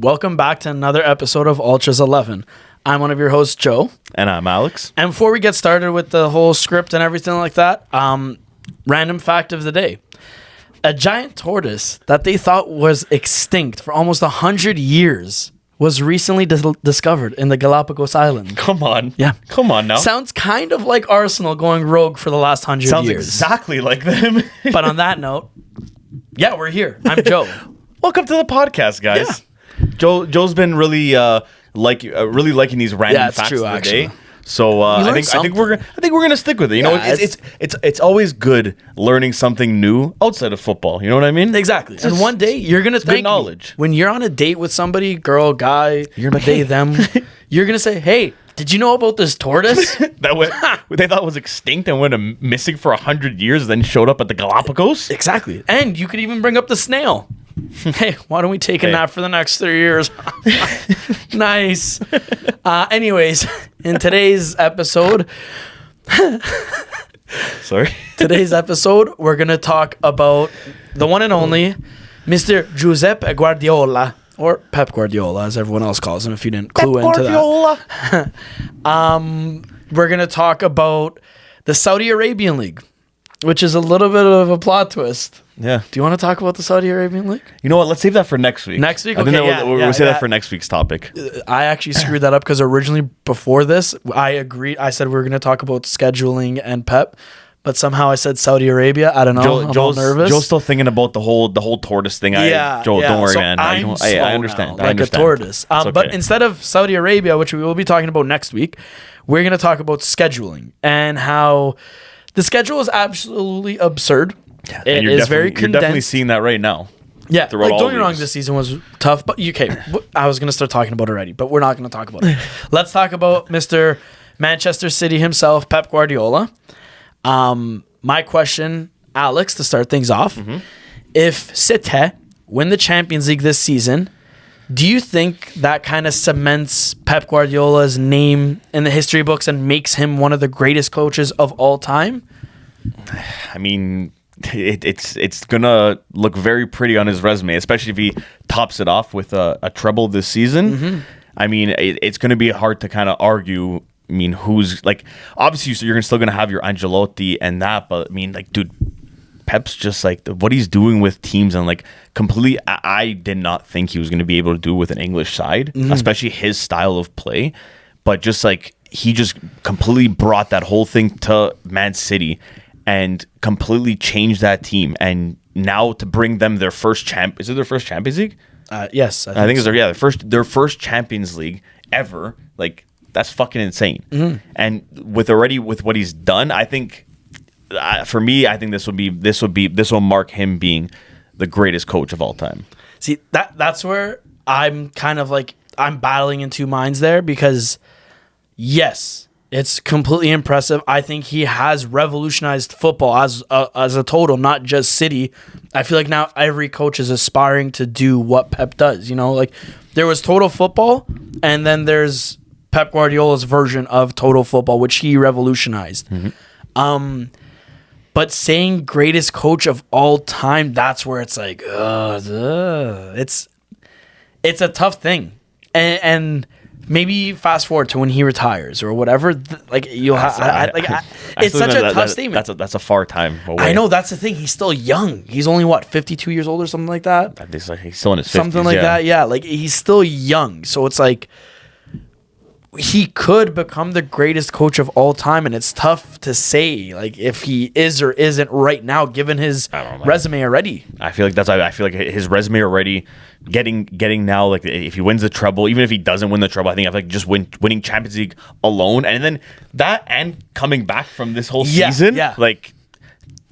Welcome back to another episode of Ultras 11. I'm one of your hosts, Joe. And I'm Alex. And before we get started with the whole script and everything like that, random fact of the day. A giant tortoise that they thought was extinct for almost 100 years was recently discovered in the Galapagos Islands. Come on. Yeah. Come on now. Sounds kind of like Arsenal going rogue for the last 100 Sounds years. exactly like them. But on that note, yeah, we're here. I'm Joe. Welcome to the podcast, guys. Yeah. Joe's been really really liking these random facts of the day. So I think we're gonna stick with it. You know, it's always good learning something new outside of football. You know what I mean? Exactly. And one day you're gonna think knowledge. When you're on a date with somebody, girl, guy, they, them, you're gonna say, "Hey, did you know about this tortoise that they thought was extinct and went missing for 100 years, then showed up at the Galapagos?" Exactly. And you could even bring up the snail. Hey, why don't we take a nap for the next 3 years? Nice. Anyways, in today's episode, we're going to talk about the one and only Mr. Josep Guardiola, or Pep Guardiola, as everyone else calls him, if you didn't clue into that. We're going to talk about the Saudi Arabian League, which is a little bit of a plot twist. Yeah. Do you want to talk about the Saudi Arabian League? You know what? Let's save that for next week. Next week? I think Okay, we'll save that for next week's topic. I actually screwed that up because originally before this, I agreed. I said we were going to talk about scheduling and Pep, but somehow I said Saudi Arabia. I don't know. I'm all nervous. Joe's still thinking about the whole tortoise thing. Joe, don't worry, so man. I understand. Like a tortoise. Okay. But instead of Saudi Arabia, which we will be talking about next week, we're going to talk about scheduling and how the schedule is absolutely absurd. Yeah, it is very condensed. You're definitely seeing that right now. Yeah, like, don't get me wrong, leagues. this season was tough, but okay, I was going to start talking about it already, but we're not going to talk about it. Let's talk about Mr. Manchester City himself, Pep Guardiola. My question, Alex, to start things off, if City win the Champions League this season, do you think that kind of cements Pep Guardiola's name in the history books and makes him one of the greatest coaches of all time? I mean, it's gonna look very pretty on his resume, especially if he tops it off with a treble this season. I mean, it's gonna be hard to kind of argue. I mean, who's like, obviously so you're still gonna have your Ancelotti and that, but I mean, like, dude, Pep's just like what he's doing with teams and like completely. I did not think he was gonna be able to do with an English side, especially his style of play. But just like he just completely brought that whole thing to Man City and completely changed that team. And now to bring them their first is it their first Champions League? Yes, I think it's their first Champions League ever. Like, that's fucking insane. And with what he's done, I think for me, I think this will mark him being the greatest coach of all time. See, that's where I'm kind of like I'm battling in two minds there, because yes, it's completely impressive. I think he has revolutionized football as a total, not just City. I feel like now every coach is aspiring to do what Pep does. You know, like there was total football, and then there's Pep Guardiola's version of total football, which he revolutionized. But saying greatest coach of all time, that's where it's like, it's a tough thing, and maybe fast forward to when he retires or whatever. Like you'll have, it's such a tough statement. That's a far time away. I know, that's the thing. He's still young. He's only 52 years old or something like that. He's still in his 50s, something like that. Yeah, like he's still young. So it's like he could become the greatest coach of all time, and it's tough to say like if he is or isn't right now, given his resume already. I feel like his resume already getting now, like if he wins the treble, even if he doesn't win the treble, I feel like just winning Champions League alone, and then that and coming back from this whole season,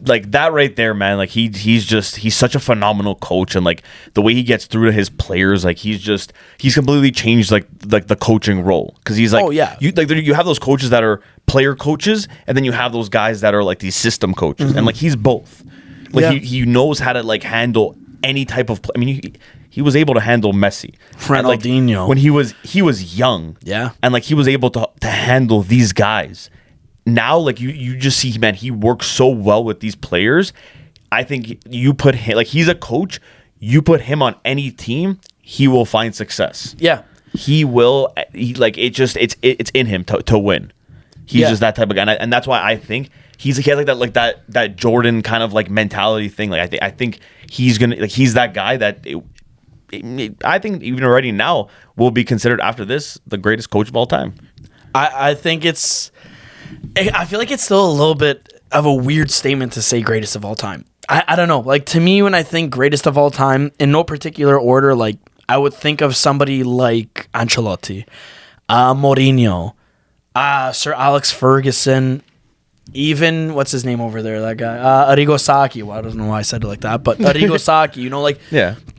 like that right there, man. Like he's such a phenomenal coach, and like the way he gets through to his players, like he's completely changed like the coaching role, because he's like, you have those coaches that are player coaches, and then you have those guys that are like these system coaches, and like he's both. Like he knows how to like handle any type of play. I mean, he was able to handle Messi, Ronaldinho, like, when he was young, and like he was able to handle these guys. Now, like you just see, man, he works so well with these players. I think you put him, like, he's a coach. You put him on any team, he will find success. Yeah. He will. It's in him to win. He's just that type of guy, and that's why I think he has that Jordan kind of like mentality thing. Like I think he's that guy that I think even already now will be considered after this the greatest coach of all time. I think I feel like it's still a little bit of a weird statement to say greatest of all time. I don't know. Like, to me, when I think greatest of all time, in no particular order, like, I would think of somebody like Ancelotti, Mourinho, Sir Alex Ferguson, even, what's his name over there, that guy? Arrigo Sacchi. Well, I don't know why I said it like that, but Arrigo Sacchi,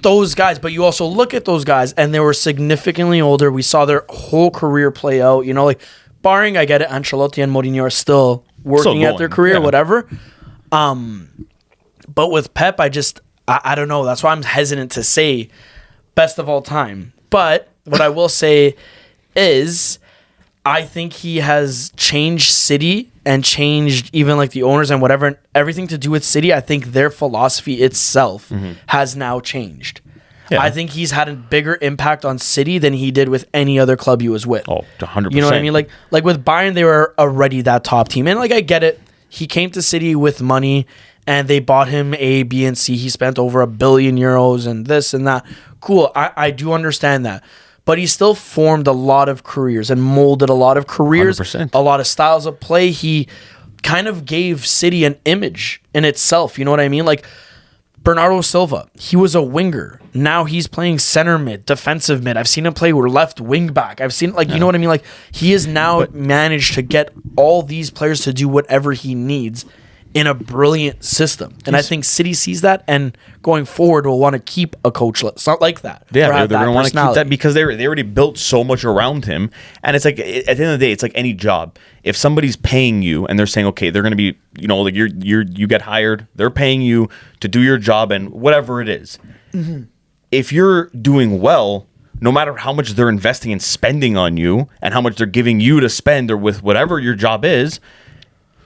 those guys. But you also look at those guys, and they were significantly older. We saw their whole career play out, like, barring, I get it, Ancelotti and Mourinho are still working at their career, whatever. But with Pep, I don't know. That's why I'm hesitant to say best of all time. But what I will say is I think he has changed City and changed even like the owners and whatever, everything to do with City. I think their philosophy itself has now changed. Yeah. I think he's had a bigger impact on City than he did with any other club he was with. Oh, 100%. You know what I mean? Like with Bayern, they were already that top team. And like, I get it. He came to City with money and they bought him A, B, and C. He spent over €1 billion and this and that. Cool. I do understand that. But he still formed a lot of careers and molded a lot of careers, 100%. a lot of styles of play. He kind of gave City an image in itself. You know what I mean? Like Bernardo Silva, he was a winger. Now he's playing center mid, defensive mid. I've seen him play left wing back. I've seen, you know what I mean? Like, he has now managed to get all these players to do whatever he needs in a brilliant system. And I think City sees that, and going forward will want to keep a coach like that. Yeah, they're going to want to keep that because they already built so much around him. And it's like, at the end of the day, it's like any job. If somebody's paying you and they're saying, okay, they're going to be, like you get hired, they're paying you to do your job and whatever it is. Mm-hmm. If you're doing well, no matter how much they're investing and spending on you and how much they're giving you to spend or with whatever your job is,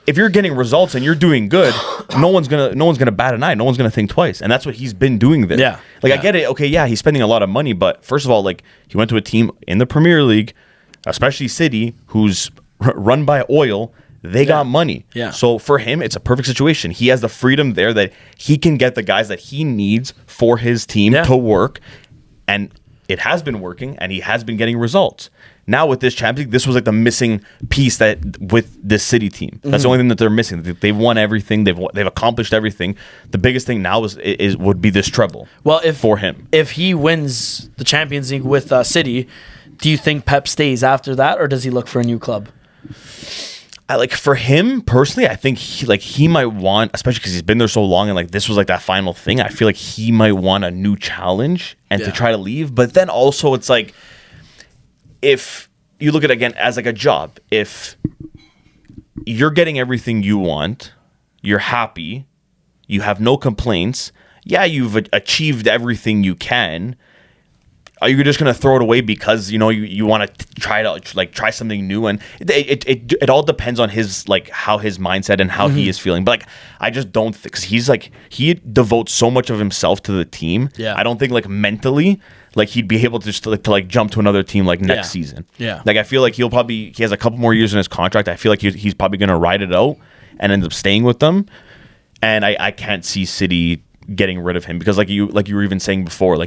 if you're getting results and you're doing good, no one's gonna bat an eye. No one's gonna think twice, and that's what he's been doing there. Yeah, I get it. Okay, yeah, he's spending a lot of money, but first of all, like, he went to a team in the Premier League, especially City, who's run by oil. They got money. Yeah. So for him, it's a perfect situation. He has the freedom there that he can get the guys that he needs for his team to work, and it has been working, and he has been getting results. Now with this Champions League, this was like the missing piece that with this City team. That's the only thing that they're missing. They've won everything. They've accomplished everything. The biggest thing now would be this treble. Well, for him, if he wins the Champions League with City, do you think Pep stays after that, or does he look for a new club? For him personally, I think he might want, especially because he's been there so long, and like this was like that final thing. I feel like he might want a new challenge and to try to leave. But then also, it's like, if you look at it again as like a job, if you're getting everything you want, you're happy, you have no complaints, you've achieved everything you can, are you just going to throw it away because you want to try something new? And it all depends on his how his mindset and how he is feeling. But I just don't think, because he devotes so much of himself to the team. I don't think mentally he'd be able to just to jump to another team next season. I feel like he has a couple more years in his contract. I feel like he's probably going to ride it out and end up staying with them. And I can't see City getting rid of him because like you were even saying before,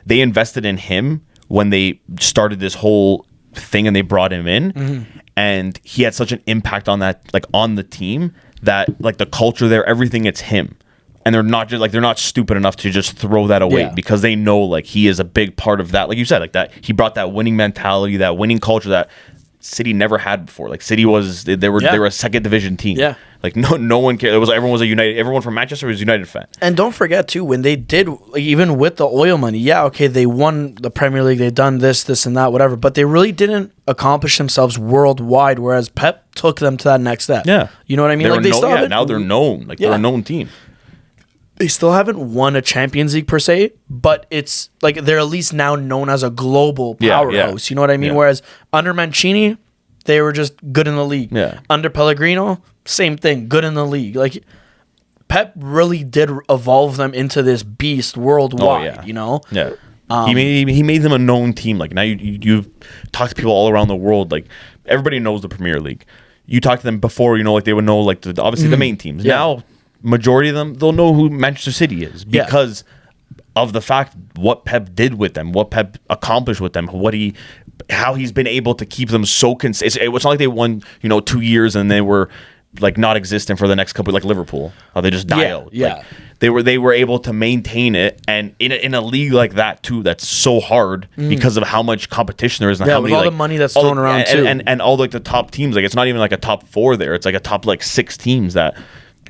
they invested in him when they started this whole thing and they brought him in, and he had such an impact on that, on the team, that the culture there, everything, it's him. And they're not just they're not stupid enough to just throw that away because they know he is a big part of that. Like you said, that he brought that winning mentality, that winning culture that City never had before. City was they were a second division team. No one cared. Everyone was a United. Everyone from Manchester was a United fan. And don't forget too, when they did, even with the oil money, they won the Premier League. They done this and that, whatever. But they really didn't accomplish themselves worldwide. Whereas Pep took them to that next step. Yeah, you know what I mean. Now they're known. They're a known team. They still haven't won a Champions League per se, but it's they're at least now known as a global powerhouse. You know what I mean? Whereas under Mancini, they were just good in the league. Under Pellegrino, same thing, good in the league. Pep really did evolve them into this beast worldwide. He made them a known team. Like now you talk to people all around the world. Like everybody knows the Premier League. You talk to them before, like they would know like obviously the main teams. Yeah. Now majority of them, they'll know who Manchester City is because of the fact what Pep did with them, what Pep accomplished with them, how he's been able to keep them so consistent. It was not like they won 2 years and they were like not existent for the next couple, like Liverpool, how they just die out. Yeah. Like, they were able to maintain it, and in a league like that too, that's so hard because of how much competition there is and how with many all the money that's thrown around too, and all like the top teams. Like it's not even like a top 4 there; it's like a top like 6 teams that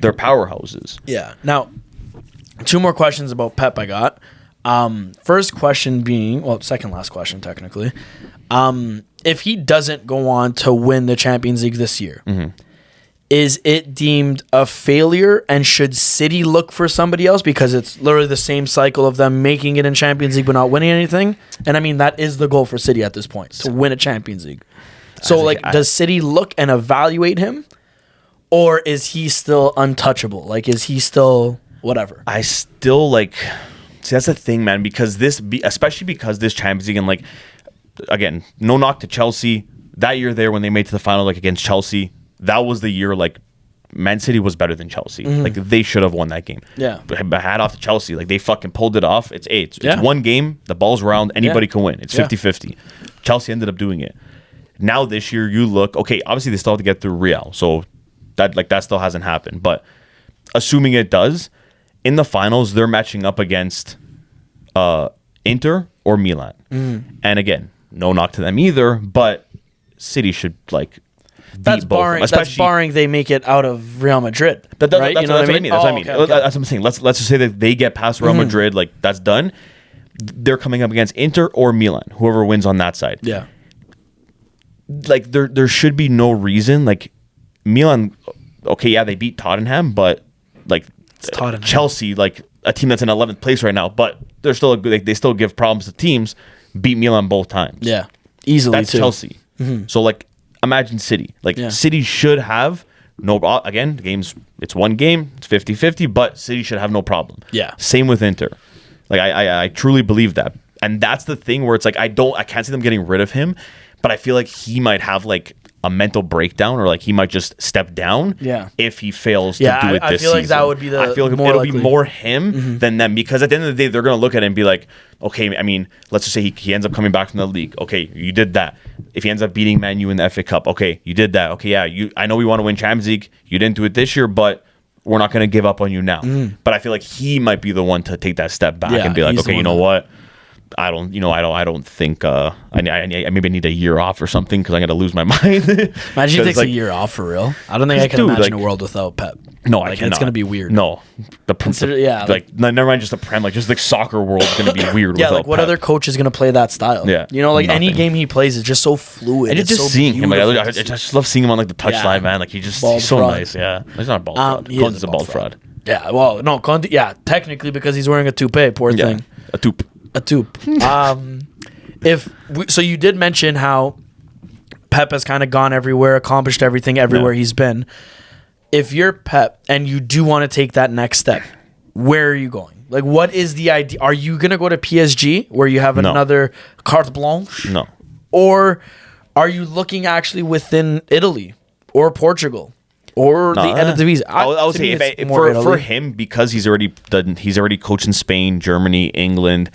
they're powerhouses. Yeah. Now, 2 more questions about Pep I got. First question being, second last question technically. If he doesn't go on to win the Champions League this year, is it deemed a failure, and should City look for somebody else because it's literally the same cycle of them making it in Champions League but not winning anything? And I mean, that is the goal for City at this point, to win a Champions League. So does City look and evaluate him, or is he still untouchable? Like, is he still whatever? I still see, that's the thing, man, because especially because this Champions League, and like, again, no knock to Chelsea. That year there when they made to the final, like against Chelsea, that was the year like Man City was better than Chelsea. Like they should have won that game. Yeah. But hat off to Chelsea. Like they fucking pulled it off. It's one game, the ball's round, anybody can win. It's 50-50. Chelsea ended up doing it. Now this year you look, okay, obviously they still have to get through Real. So that still hasn't happened. But assuming it does, in the finals they're matching up against Inter or Milan. And again, no knock to them either, but City should that's barring they make it out of Real Madrid. That's what I mean. That's what I'm saying. Let's just say that they get past Real Madrid, like that's done. They're coming up against Inter or Milan, whoever wins on that side. Yeah. Like there should be no reason. Like Milan, okay, yeah, they beat Tottenham, but like Chelsea, like a team that's in 11th place right now, but they're still they still give problems to teams. Beat Milan both times. Yeah, easily. That's too. Chelsea. So like, imagine City. City should have again, the game's it's one game, it's 50-50, but City should have no problem. Yeah. Same with Inter. Like I truly believe that. And that's the thing where it's like I can't see them getting rid of him, but I feel like he might have like a mental breakdown, or like he might just step down if he fails to do it this season. I feel like that would be I feel like it'll be more him than them, because at the end of the day they're going to look at it and be like, okay, I mean, let's just say he ends up coming back from the league. Okay, you did that. If he ends up beating Man U in the FA Cup, okay, you did that. Okay, yeah, I know we want to win Champions League. You didn't do it this year, but we're not going to give up on you now. But I feel like he might be the one to take that step back and be like, okay, you know what? I don't think I maybe need a year off or something because I'm gonna lose my mind. Imagine he takes a year off for real. I don't think I can imagine a world without Pep. No, I cannot. It's gonna be weird. No, never mind. Just the Prem, just like soccer world is gonna be weird. Yeah, like what Pep. Other coach is gonna play that style? Yeah, any game he plays is just so fluid. And just seeing him, I just love seeing him on like the touchline, man. Like he's so nice. Yeah, he's not a ball fraud. Conte's a ball fraud. Yeah, well, no, Conte. Yeah, technically because he's wearing a toupee. Poor thing. A toupe. So you did mention how Pep has kind of gone everywhere, accomplished everything everywhere he's been. If you're Pep and you do want to take that next step, where are you going? Like, what is the idea? Are you going to go to PSG where you have another carte blanche? No. Or are you looking actually within Italy or Portugal? Or the Eredivisie. I would say for him, because he's already coached in Spain, Germany, England.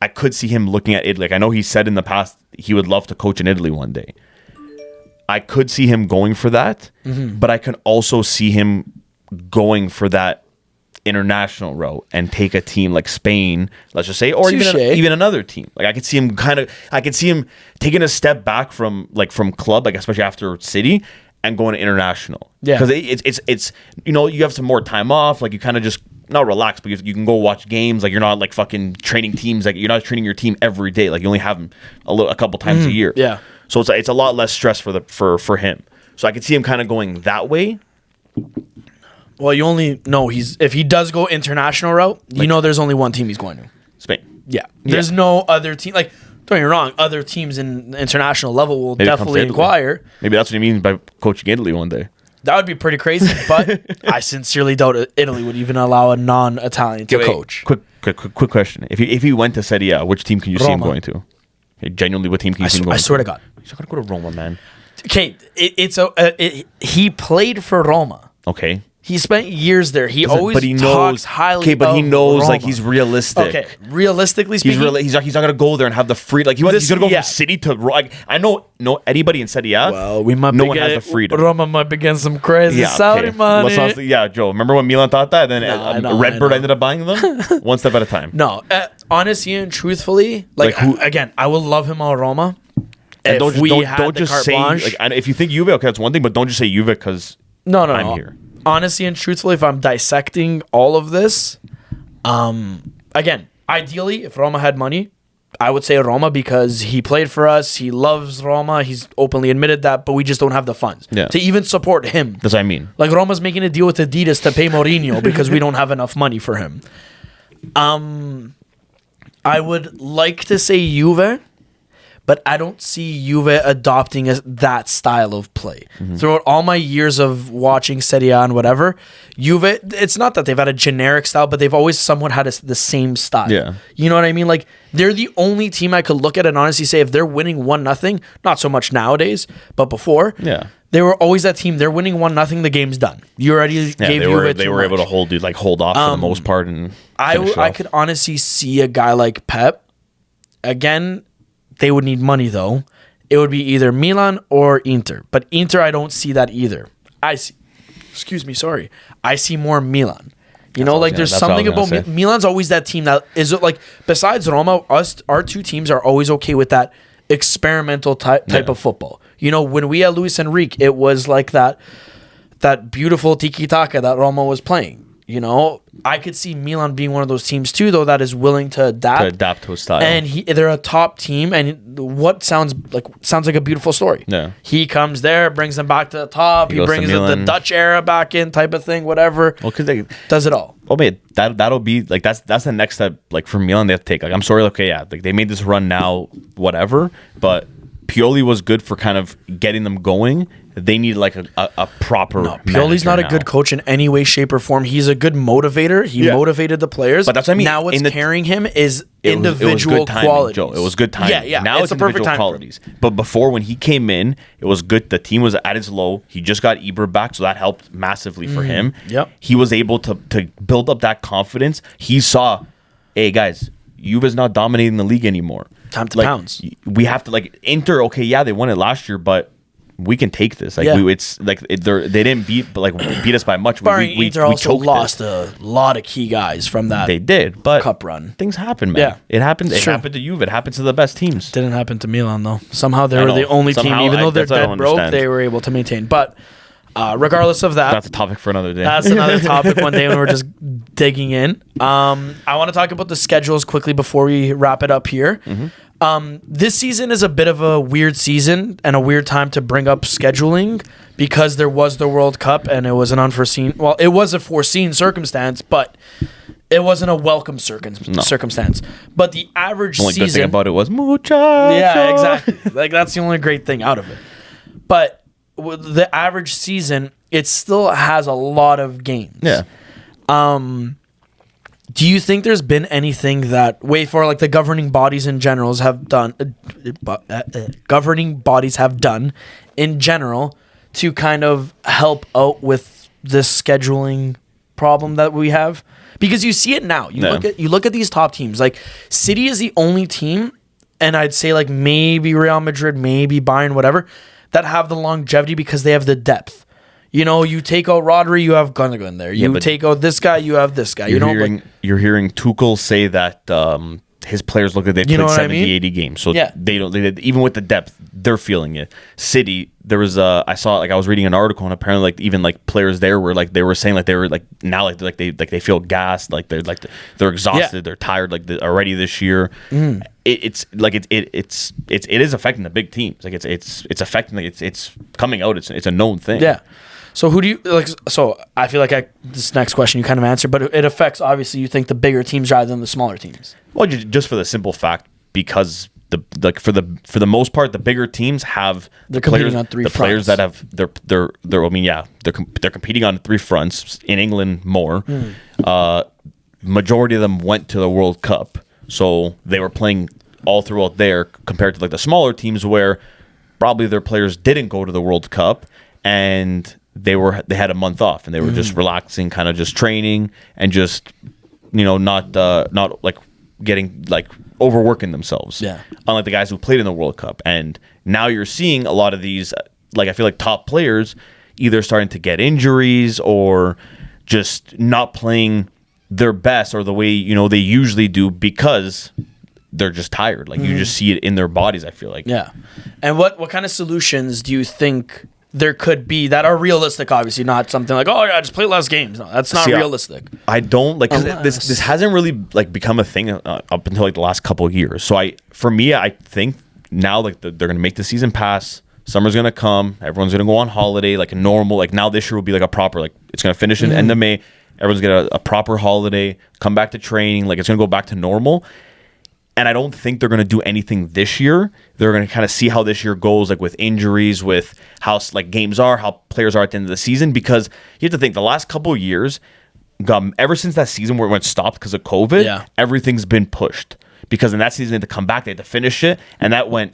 I could see him looking at Italy. Like I know he said in the past he would love to coach in Italy one day. I could see him going for that, but I can also see him going for that international route and take a team like Spain, let's just say, or even another team. Like I could see him taking a step back from club, like especially after City, and going to international. Yeah, because it's you have some more time off. Like you kind of just not relax, but you can go watch games. Like you're not like fucking training teams. Like you're not training your team every day. Like you only have them a couple times a year. Yeah. So it's a lot less stress for him. So I could see him kind of going that way. Well, you only know if he does go international route, there's only one team he's going to. Spain. Yeah. There's no other team. Like, don't get me wrong, other teams in the international level will definitely inquire. Maybe that's what he means by coaching Italy one day. That would be pretty crazy, but I sincerely doubt Italy would even allow a non-Italian to coach. Quick question. If he went to Serie A, which team can you see him going to? Genuinely, what team can you see him going to? I swear to God. He's not going to go to Roma, man. Okay, he played for Roma. Okay. He spent years there. He always talks highly. Okay, but he knows Roma. like he's realistic. Okay, realistically speaking, he's not gonna go there and have the free. Like he's gonna go from city to. Like, I know anybody in Serie A. Well, we might. No one has the freedom. Roma might be getting some crazy Saudi money. Joe. Remember when Milan thought that? And then Redbird ended up buying them one step at a time. No, honestly and truthfully, again, I will love him all Roma. And don't just say like, if you think Juve, okay, that's one thing, but don't just say Juve because I'm here. Honestly and truthfully, if I'm dissecting all of this, again, ideally, if Roma had money, I would say Roma because he played for us. He loves Roma. He's openly admitted that, but we just don't have the funds to even support him. That's what I mean. Like Roma's making a deal with Adidas to pay Mourinho because we don't have enough money for him. I would like to say Juve, but I don't see Juve adopting that style of play. Mm-hmm. Throughout all my years of watching Serie A and whatever, Juve, it's not that they've had a generic style, but they've always somewhat had the same style. Yeah. You know what I mean? Like, they're the only team I could look at and honestly say if they're winning 1-0, not so much nowadays, but before, they were always that team. They're winning 1-0, the game's done. You already gave Juve they were able to hold off for the most part. And I could honestly see a guy like Pep, again, they would need money, though. It would be either Milan or Inter. But Inter, I don't see that either. I see more Milan. There's something about Milan's always that team that is like, besides Roma, our two teams are always okay with that experimental type of football. When we had Luis Enrique, it was like that beautiful tiki-taka that Roma was playing. I could see Milan being one of those teams too, though, that is willing to adapt to a style. And they're a top team, and what sounds like a beautiful story. Yeah, he comes there, brings them back to the top. He brings the Dutch era back in, type of thing, whatever. Well, because they does it all. Oh man, that'll be like that's the next step. Like for Milan, they have to take. Like I'm sorry, okay, yeah, like they made this run now, whatever, but Pioli was good for kind of getting them going. They need like a proper. No, Pioli's not a good coach in any way, shape, or form. He's a good motivator. He motivated the players. But that's what I mean. Now what's carrying him is individual qualities. It was good timing. Yeah. Now it's a perfect time qualities. But before, when he came in, it was good. The team was at its low. He just got Ibra back, so that helped massively for him. Yep. He was able to build up that confidence. He saw, hey guys, Juve's not dominating the league anymore. Time to pounce. We have to Inter. Okay, yeah, they won it last year, but we can take this. They didn't beat us by much. Inter also lost a lot of key guys from that. They did, but cup run. Things happen, man. Yeah, it happened. It happened to Juve. It happens to the best teams. Didn't happen to Milan though. Somehow they were the only team, even though they're dead broke, they were able to maintain. But regardless of that, that's a topic for another day. That's another topic one day when we're just digging in. I want to talk about the schedules quickly before we wrap it up here. Mm-hmm. This season is a bit of a weird season and a weird time to bring up scheduling because there was the World Cup and it was an unforeseen. Well, it was a foreseen circumstance, but it wasn't a welcome circumstance. But the average season. The only good thing about it was mucho. Yeah, exactly. That's the only great thing out of it. But the average season, it still has a lot of games. Yeah. Do you think there's been anything that the governing bodies in general have done in general to kind of help out with this scheduling problem that we have? Because you see it now. You look at these top teams. Like City is the only team, and I'd say like maybe Real Madrid, maybe Bayern, whatever, that have the longevity because they have the depth. You take out Rodri, you have Gundogan there. You take out this guy, you have this guy. You're hearing Tuchel say that his players look like they played 70, 80 games. So they don't. Even with the depth, they're feeling it. City, there was I was reading an article, and apparently even players there were they were saying they were now they feel gassed, they're exhausted, they're tired already this year. It is affecting the big teams. It's affecting it's coming out. It's a known thing. Yeah. So who do you like? So I feel like this next question you kind of answered, but it affects obviously you think the bigger teams rather than the smaller teams. Well, just for the simple fact because for the most part, the bigger teams have They're competing on three the fronts. players that have they're I mean, yeah, they're competing on 3 fronts. In England more. Majority of them went to the World Cup, so they were playing all throughout there, compared to like the smaller teams where probably their players didn't go to the World Cup and they had a month off and they were just relaxing, kind of just training and just not like getting like overworking themselves. Yeah. Unlike the guys who played in the World Cup. And now you're seeing a lot of these, like I feel like top players either starting to get injuries or just not playing their best or the way they usually do because they're just tired. Like you just see it in their bodies, I feel like. Yeah. And what kind of solutions do you think there could be that are realistic? Obviously, not something like, oh yeah, just play less games. No, that's not realistic. I don't like, 'cause this hasn't really like become a thing up until like the last couple of years. So I think now like they're gonna make the season pass. Summer's gonna come. Everyone's gonna go on holiday like a normal. Like now this year will be like a proper, like it's gonna finish in the end of May. Everyone's gonna a proper holiday. Come back to training. Like it's gonna go back to normal. And I don't think they're going to do anything this year. They're going to kind of see how this year goes, like with injuries, with how like games are, how players are at the end of the season. Because you have to think the last couple of years, ever since that season where it went stopped because of COVID, everything's been pushed. Because in that season they had to come back, they had to finish it, and that went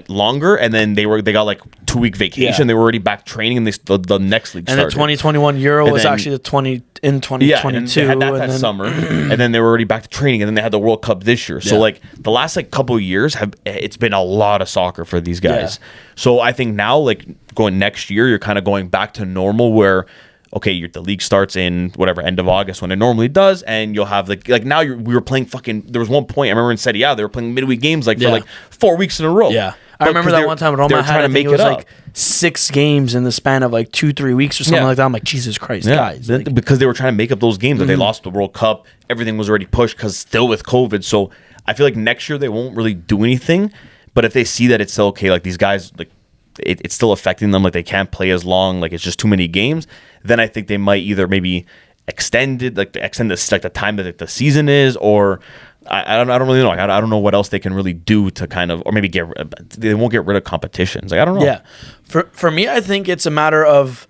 longer. And then they got like 2-week vacation. They were already back training, and the next league started. And the 2021 Euro was actually the 2022. Yeah, and they had that summer, and then they were already back to training, and then they had the World Cup this year. So like the last like couple of years it's been a lot of soccer for these guys. Yeah. So I think now like going next year, you're kind of going back to normal where. Okay, the league starts in whatever end of August when it normally does, and you'll have like now we were playing fucking. There was one point I remember in Serie A they were playing midweek games for like 4 weeks in a row. Yeah, I remember that one time Roma had to make it like 6 games in the span of like 2-3 weeks or something like that. I'm like, Jesus Christ, guys, because they were trying to make up those games that they lost the World Cup. Everything was already pushed because still with COVID. So I feel like next year they won't really do anything. But if they see that it's still okay, like these guys like. It's still affecting them, like they can't play as long, like it's just too many games, then I think they might either maybe extend this like the time that the season is, or I don't really know. I don't know what else they can really do to kind of, or maybe they won't get rid of competitions. Like I don't know. Yeah, for me, I think it's a matter of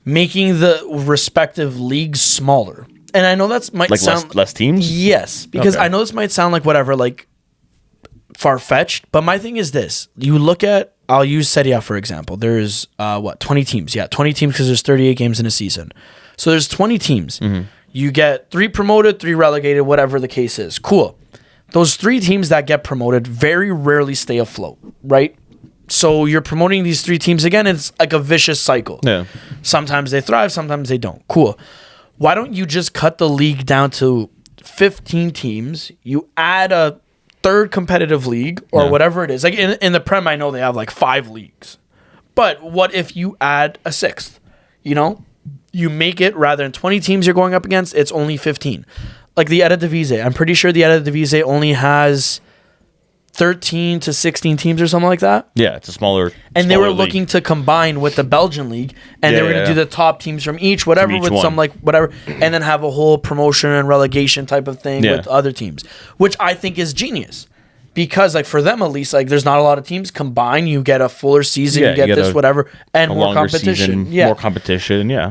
making the respective leagues smaller, and I know that might like sound less teams. Yes, because I know this might sound like whatever, like far-fetched, but my thing is this: you look at. I'll use Serie A, for example. There's, 20 teams? Yeah, 20 teams because there's 38 games in a season. So there's 20 teams. You get 3 promoted, 3 relegated, whatever the case is. Cool. Those 3 teams that get promoted very rarely stay afloat, right? So you're promoting these 3 teams again. It's like a vicious cycle. Yeah. Sometimes they thrive, sometimes they don't. Cool. Why don't you just cut the league down to 15 teams? You add a 3rd competitive league or whatever it is. Like in the Prem, I know they have like 5 leagues. But what if you add a 6th? You make it, rather than 20 teams you're going up against, it's only 15. Like the Eredivisie. I'm pretty sure the Eredivisie only has 13 to 16 teams or something like that. Yeah, it's a smaller. And they were looking to combine with the Belgian league, and they were going to do the top teams from each, whatever, with one. Some like whatever, and then have a whole promotion and relegation type of thing with other teams, which I think is genius. Because like for them at least, like there's not a lot of teams combined. You get a fuller season, you get this whatever, and more competition. More competition, yeah.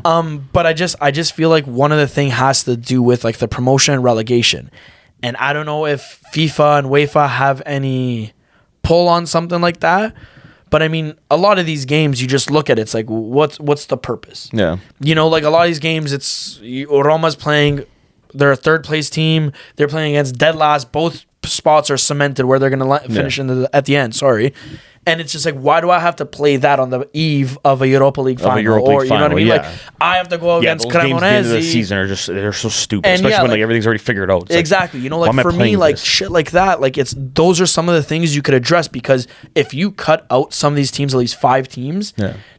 But I just feel like one of the thing has to do with like the promotion and relegation. And I don't know if FIFA and UEFA have any pull on something like that. But I mean, a lot of these games, you just look at it, it's like, what's the purpose? Yeah. Like a lot of these games, it's Roma's playing, they're a 3rd place team. They're playing against dead last. Both spots are cemented where they're going to finish at the end. Sorry. And it's just like, why do I have to play that on the eve of a Europa League final? You know what I mean? Like, I have to go against Cremonese. Games at the end of the season are they're so stupid, especially when like everything's already figured out. It's exactly. Like for me, like shit like that, like those are some of the things you could address, because if you cut out some of these teams, at least 5 teams,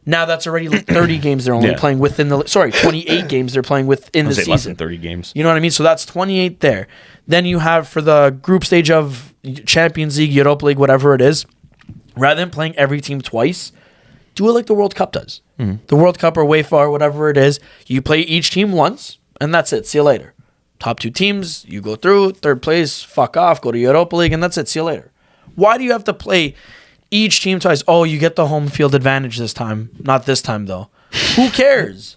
now that's already 30 games they're only playing within 28 games they're playing within the season. Less than 30 games. You know what I mean? So that's 28 there. Then you have for the group stage of Champions League, Europa League, whatever it is, rather than playing every team twice, do it like the World Cup does. The World Cup or UEFA or whatever it is, you play each team once, and that's it. See you later. Top 2 teams, you go through. Third place, fuck off. Go to Europa League, and that's it. See you later. Why do you have to play each team twice? Oh, you get the home field advantage this time. Not this time, though. Who cares?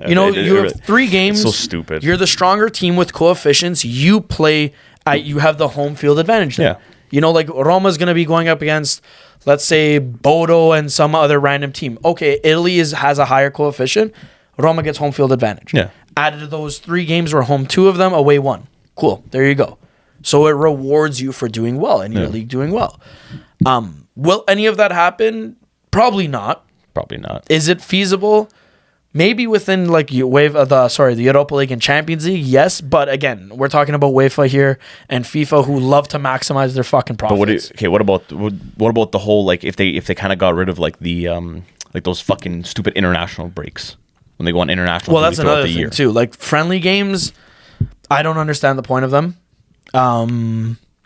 You know, you have 3 games. So stupid. You're the stronger team with coefficients. You play. You have the home field advantage. Then. Yeah. You know, like Roma's going to be going up against, let's say, Bodo and some other random team. Okay, Italy has a higher coefficient. Roma gets home field advantage. Yeah. Out of those 3 games, we're home 2 of them, away 1. Cool. There you go. So it rewards you for doing well and your league doing well. Will any of that happen? Probably not. Probably not. Is it feasible? Maybe within like the Europa League and Champions League, yes. But again, we're talking about UEFA here and FIFA, who love to maximize their fucking profits. But what about the whole, like, if they kind of got rid of like the like those fucking stupid international breaks when they go on international? Well, that's another thing too. Like friendly games, I don't understand the point of them.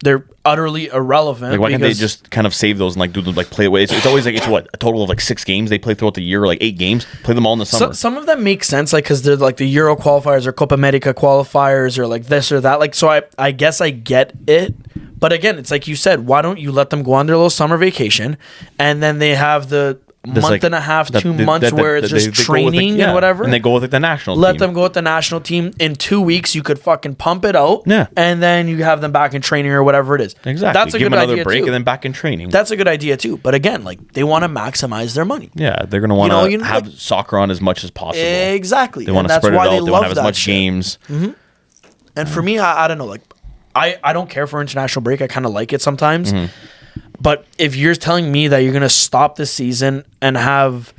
They're utterly irrelevant. Like, why can't they just kind of save those and like do the like play away? It's always like a total of like 6 games they play throughout the year, or like 8 games. Play them all in the summer. Some of them make sense, like because they're like the Euro qualifiers or Copa America qualifiers or like this or that. Like, so I guess I get it, but again, it's like you said. Why don't you let them go on their little summer vacation, and then they have the month and a half, 2 months where it's just training and whatever, and they go with like the national. Let them go with the national team. In 2 weeks, you could fucking pump it out, and then you have them back in training or whatever it is. Exactly. That's a Give good them another idea break too. And then back in training. That's a good idea too. But again, like they want to maximize their money. Yeah, they're gonna want to have like, soccer on as much as possible. Exactly. They want to spread it out. They want to have as much games. Mm-hmm. And for me, I don't know. Like, I don't care for international break. I kind of like it sometimes. Mm-hmm. But if you're telling me that you're going to stop the season and have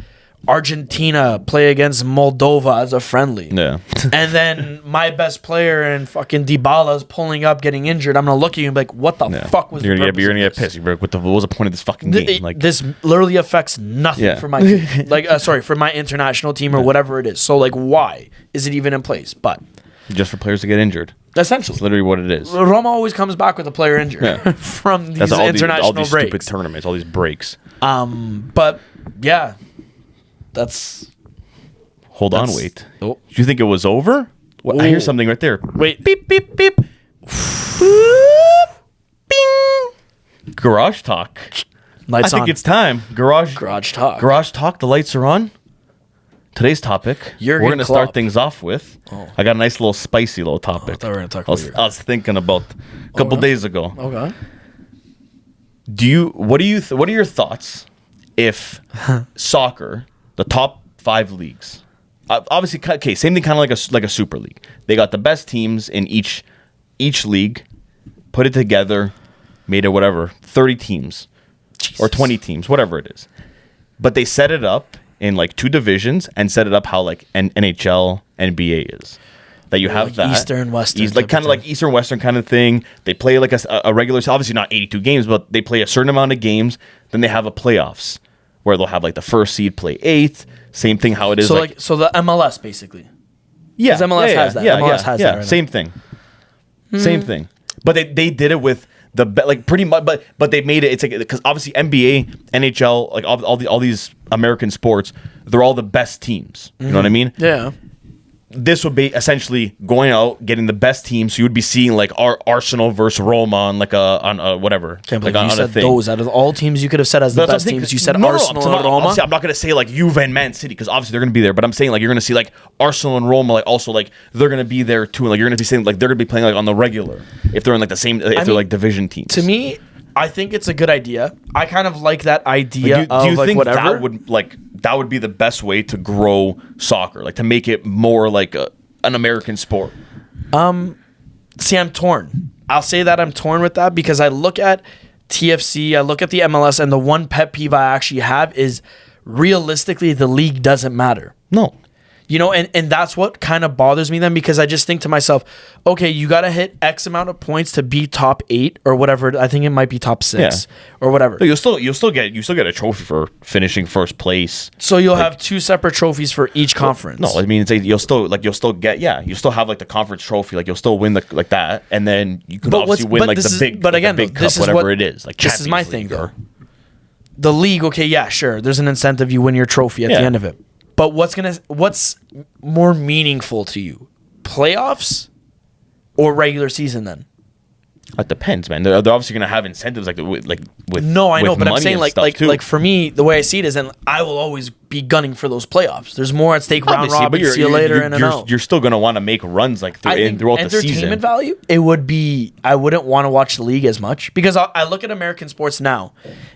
Argentina play against Moldova as a friendly, and then my best player and fucking Dybala is pulling up, getting injured, I'm going to look at you and be like, what the fuck was you're going to get pissed. You're like, what was the point of this fucking game? Like, this literally affects nothing for my team. Like, for my international team or whatever it is. So, like, why is it even in place? But just for players to get injured. Essentially. That's literally what it is. Roma always comes back with a player injured from these international breaks. Stupid tournaments, all these breaks. But, yeah. Hold on, wait. Oh. Do you think it was over? Well, I hear something right there. Wait. Beep, beep, beep. Boop, bing. Garage talk. Lights I think it's time. Garage talk. Garage talk. The lights are on. Today's topic, we're going to start things off with. I got a nice little spicy little topic. I thought we were going to talk about I was thinking about a couple days ago. Okay. What are your thoughts if soccer, the top 5 leagues, obviously, okay, same thing, kind of like a super league. They got the best teams in each league, put it together, made it whatever 30 teams or 20 teams, whatever it is, but they set it up in like 2 divisions and set it up how like NHL, NBA is. That you have like that Eastern, Western, like kind of like Eastern, Western kind of thing. They play like a regular, obviously not 82 games, but they play a certain amount of games. Then they have a playoffs where they'll have like the first seed play 8th. Same thing how it is. So the MLS basically. Yeah, MLS has that. MLS has that. Right same thing. Same thing. But they did it with the like pretty much, but they made it. It's like because obviously NBA, NHL, like all these American sports, they're all the best teams. You know what I mean? Yeah. This would be essentially going out, getting the best team. So you would be seeing like Arsenal versus Roma on like on whatever. Can't believe you said those out of all teams you could have said as the best teams. You said Arsenal and Roma. I'm not going to say like Juve and Man City because obviously they're going to be there. But I'm saying like you're going to see like Arsenal and Roma like also like they're going to be there too. And like you're going to be saying like they're going to be playing like on the regular if they're in like the same they're like division teams. To me, I think it's a good idea. I kind of like that idea. Do you think that would be the best way to grow soccer, like to make it more like an American sport? See, I'm torn. I'll say that I'm torn with that because I look at TFC, I look at the MLS, and the one pet peeve I actually have is realistically the league doesn't matter. No. You know, and that's what kind of bothers me then because I just think to myself, okay, you got to hit X amount of points to be top 8 or whatever. I think it might be top 6 or whatever. You'll still get a trophy for finishing first place. So you'll have 2 separate trophies for each conference. No, I mean it's like you'll still have like the conference trophy, like you'll still win like that, and then you could obviously win like the big, big cup, whatever it is. Like this is my thing though. The league, okay, yeah, sure. There's an incentive. You win your trophy at the end of it. But what's more meaningful to you? Playoffs or regular season then? It depends, man. They're obviously gonna have incentives with No, I know, with but I'm money saying and like stuff, too. like for me, the way I see it is, and I will always be gunning for those playoffs. There's more at stake. Round Obviously, robin, see you later, in and out. You're still gonna want to make runs like throughout the season. Entertainment value, it would be. I wouldn't want to watch the league as much because I look at American sports now,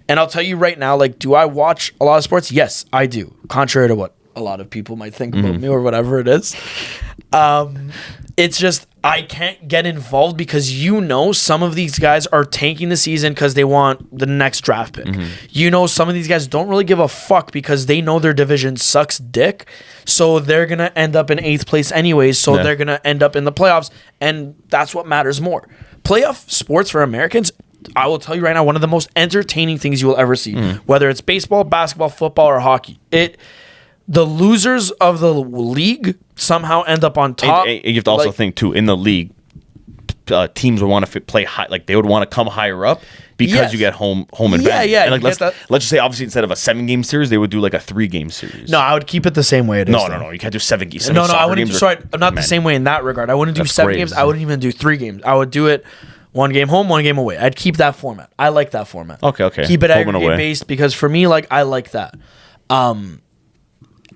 and I'll tell you right now, like, do I watch a lot of sports? Yes, I do. Contrary to what a lot of people might think about me or whatever it is. It's just I can't get involved because some of these guys are tanking the season because they want the next draft pick. Some of these guys don't really give a fuck because they know their division sucks dick, so they're gonna end up in 8th place anyways. So they're gonna end up in the playoffs, and that's what matters more. Playoff sports for Americans, I will tell you right now, one of the most entertaining things you will ever see, whether it's baseball, basketball, football, or hockey. The losers of the league somehow end up on top. And you have to also think too, in the league, teams would want to play high, like they would want to come higher up because you get home advantage. Yeah. And like let's just say, obviously, instead of a 7-game series, they would do like a 3-game series. No, I would keep it the same way it is. No. You can't do 7 games. No, I wouldn't. Not the same way in that regard. I wouldn't do 7 games. I wouldn't even do 3 games. I would do it 1 game home, 1 game away. I'd keep that format. I like that format. Okay. Keep it aggregate based because for me, like, I like that.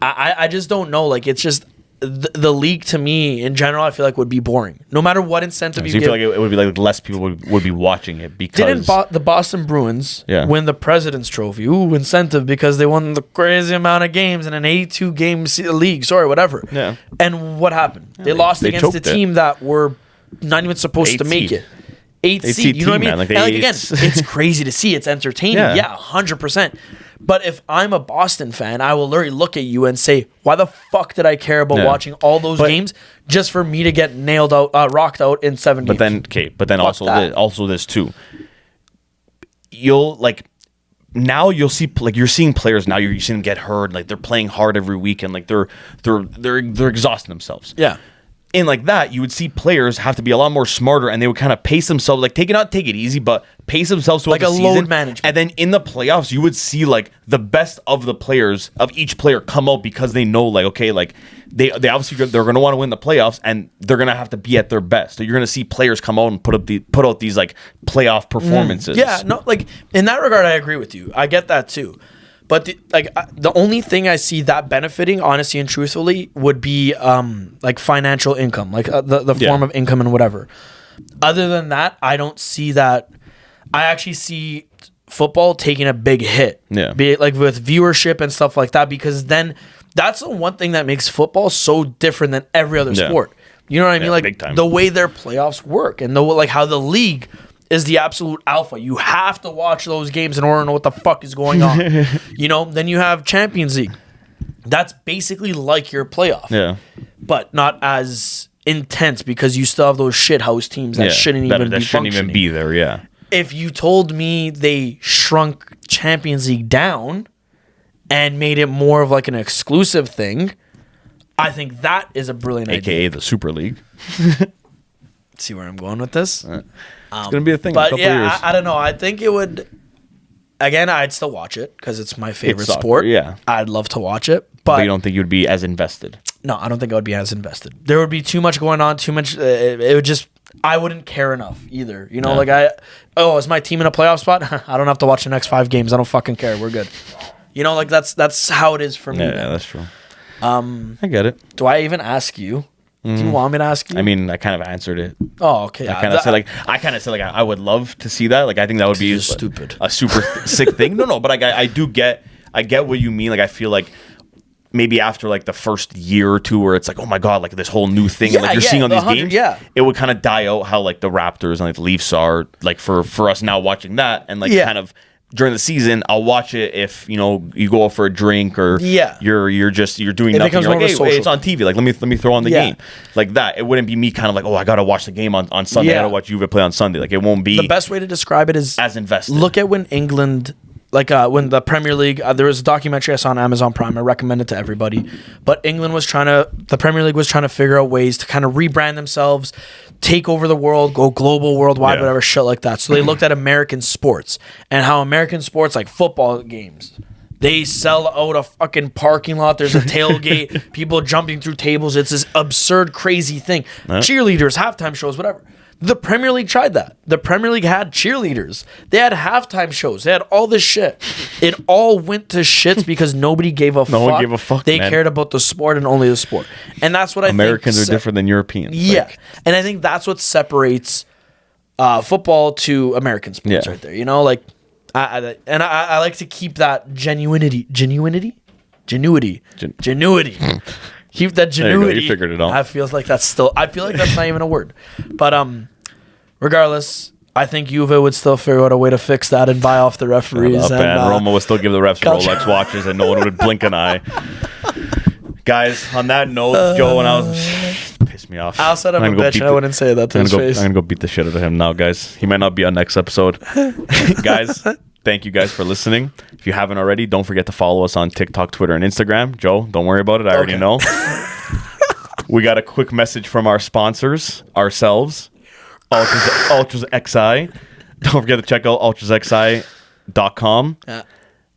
I just don't know. Like, it's just the league to me in general, I feel like would be boring. No matter what incentive you give. Feel like it would be like less people would be watching it because didn't the Boston Bruins win the President's Trophy? Ooh, incentive because they won the crazy amount of games in an 82-game league. Sorry, whatever. Yeah. And what happened? They lost against a team that were not even supposed to make it. 8th seed. You know what I mean? Man, and again, it's crazy to see. It's entertaining. Yeah, 100%. But if I'm a Boston fan, I will literally look at you and say, why the fuck did I care about watching all those games just for me to get nailed out, rocked out in 7 games? But then also this too. You'll see like you're seeing players now. You're seeing them get hurt. Like they're playing hard every week and like they're exhausting themselves. Yeah. And like that, you would see players have to be a lot more smarter, and they would kind of pace themselves, like not take it easy, but pace themselves throughout the season. Like a load management. And then in the playoffs, you would see like the best of the players of each player come out because they know, like, okay, like they obviously they're going to want to win the playoffs, and they're going to have to be at their best. So you're going to see players come out and put out these like playoff performances. Yeah, no, like in that regard, I agree with you. I get that too. But the only thing I see that benefiting, honestly and truthfully, would be like financial income, like the form of income and whatever. Other than that, I don't see that. I actually see football taking a big hit, be it like with viewership and stuff like that, because then that's the one thing that makes football so different than every other sport. You know what I mean? Like the way their playoffs work and like how the league is the absolute alpha. You have to watch those games in order to know what the fuck is going on. Then you have Champions League. That's basically like your playoff. Yeah. But not as intense because you still have those shithouse teams that shouldn't even be there, yeah. If you told me they shrunk Champions League down and made it more of like an exclusive thing, I think that is a brilliant idea. AKA the Super League. See where I'm going with this? It's going to be a thing but in a couple of years. I don't know. I think it would... Again, I'd still watch it because it's my favorite sport. Yeah. I'd love to watch it. But you don't think you'd be as invested? No, I don't think I would be as invested. There would be too much going on, too much... it would just... I wouldn't care enough either. Is my team in a playoff spot? I don't have to watch the next 5 games. I don't fucking care. We're good. Like that's how it is for me. Yeah, that's true. I get it. Do I even ask you? Do you want me to ask you? I mean, I kind of answered it. Oh, okay. I kind of said I would love to see that. Like, I think that would be stupid, a super sick thing. No, but I get what you mean. Like, I feel like maybe after like the first year or two, where it's like, oh my god, like this whole new thing, and like you're seeing on these games, it would kind of die out how like the Raptors and like the Leafs are like for us now watching that, and like kind of. During the season, I'll watch it if you go out for a drink or you're doing nothing. You're like, hey, it's on TV. Like let me throw on the game like that. It wouldn't be me kind of like, oh, I gotta watch the game on Sunday. I gotta watch Juve play on Sunday. Like it won't be. The best way to describe it is as invested. Look at when England. When the Premier League, there was a documentary I saw on Amazon Prime. I recommend it to everybody. But the Premier League was trying to figure out ways to kind of rebrand themselves, take over the world, go global, worldwide, whatever shit like that. So they looked at American sports and how American sports, like football games, They sell out a fucking parking lot. There's a tailgate, people jumping through tables. It's this absurd, crazy thing. Cheerleaders, halftime shows, whatever. The Premier League tried that. The Premier League had cheerleaders. They had halftime shows. They had all this shit. It all went to shits because nobody gave a fuck. No one gave a fuck, They man. cared about the sport and only the sport. And that's what Americans I think. are different than Europeans. Yeah. Like, And I think that's what separates football to American sports right there. You know, like, I like to keep that genuinity. Keep that genuity. You figured it out. I feel like that's not even a word. But regardless, I think Juve would still figure out a way to fix that and buy off the referees. And Roma would still give the refs Rolex watches and no one would blink an eye. Guys, on that note, Joe and I was pissed me off. I'll set him a bitch and I wouldn't say that to his face. I'm gonna go beat the shit out of him now, guys. He might not be on next episode. Guys, thank you guys for listening. If you haven't already, don't forget to follow us on TikTok, Twitter, and Instagram. Joe, don't worry about it. I already know. We got a quick message from our sponsors, ourselves, UltrasXI. Don't forget to check out UltrasXI.com.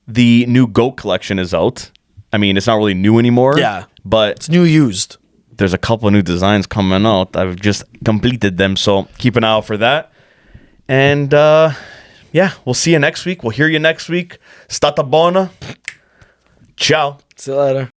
The new GOAT collection is out. I mean, it's not really new anymore. Yeah. But it's new used. There's a couple of new designs coming out. I've just completed them. So keep an eye out for that. And yeah, we'll see you next week. We'll hear you next week. Stata buona. Ciao. See you later.